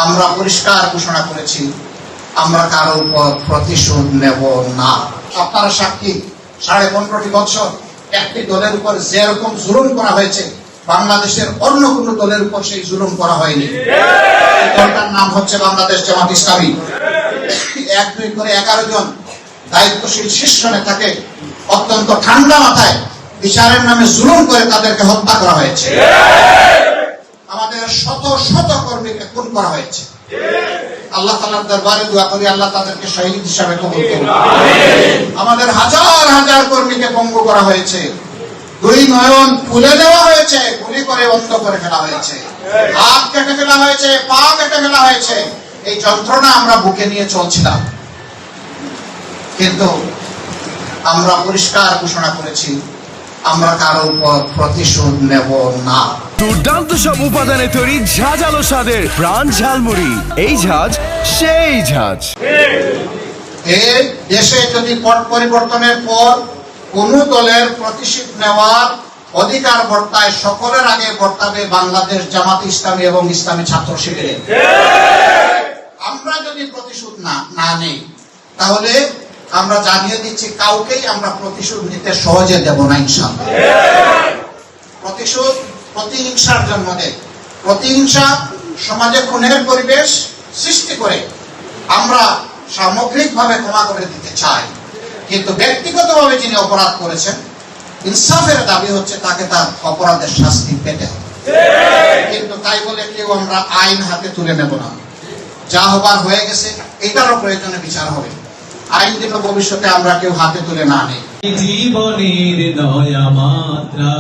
আমরা পরিষ্কার ঘোষণা করেছি, আমরা কারো উপর প্রতিশোধ নেব না। আপনারা সাক্ষী, 15.5 বছর একটি দলের উপর যেরকম জুলুম করা হয়েছে, বাংলাদেশের অন্য কোন দলের উপর সেই জুলুম করা হয়নি। দলটার নাম হচ্ছে বাংলাদেশ জামাত ইসলামী। 1-2 করে 11 জন দায়িত্বশীল শীর্ষ নেতাকে অত্যন্ত ঠান্ডা মাথায় বিচারের নামে জুলুম করে তাদেরকে হত্যা করা হয়েছে। আমাদের শত শত কর্মীকে খুন করা হয়েছে। আল্লাহ তাআলার দরবারে দোয়া করি, আল্লাহ তাদেরকে শহীদ হিসাবে কবুল করুন। আমাদের হাজার হাজার কর্মীকে পঙ্গু করা হয়েছে, 2 নয়ন তুলে দেওয়া হয়েছে, গুলি করে অন্ধ করে ফেলা হয়েছে, হাত কেটে ফেলা হয়েছে, পা কেটে ফেলা হয়েছে। এই যন্ত্রণা আমরা বুকে নিয়ে চলছিলাম, কিন্তু আমরা পরিষ্কার ঘোষণা করেছি, আমরা কারো উপর প্রতিশোধ নেব না। দুর্দান্ত সব উপাদানে তৈরি ঝাঁঝালো স্বাদের প্রাণ ঝালমুড়ি। এই ঝাঁজ সেই ঝাঁজ। এই দেশে যদি পট পরিবর্তনের পর কোন দলের প্রতিশোধ নেওয়ার অধিকার বর্তায়, সকলের আগে বর্তাবে বাংলাদেশ জামাত ইসলামী এবং ইসলামী ছাত্র শিবিরের। আমরা যদি প্রতিশোধ না নেই, তাহলে আমরা জানিয়ে দিচ্ছি, কাউকেই আমরা প্রতিশোধ নিতে সহজে দেব না ইনশাআল্লাহ। প্রতিশোধ প্রতিহিংসার জন্ম দেয়। প্রতিহিংসা সমাজে খুনের পরিবেশ সৃষ্টি করে। আমরা সামগ্রিকভাবে ক্ষমা করে দিতে চাই, কিন্তু ব্যক্তিগতভাবে যিনি অপরাধ করেছেন, ইনসাফের দাবি হচ্ছে তাকে তার অপরাধের শাস্তি পেতে হবে। কিন্তু তাই বলে কেউ আমরা আইন হাতে তুলে নেব না। যা হবার হয়ে গেছে, এটারও প্রয়োজনে বিচার হবে। আইন যেন ভবিষ্যতে আমরা কেউ হাতে তুলে না নেই। জীবনের নয়া মাত্রা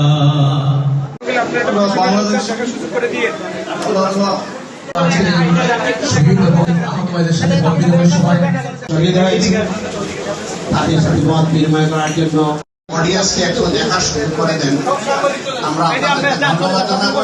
বিনিময় করার জন্য অডিয়েন্সকে একটু দেখা শুরু করে দেন। আমরা আপনাদের ধন্যবাদ জানাবো।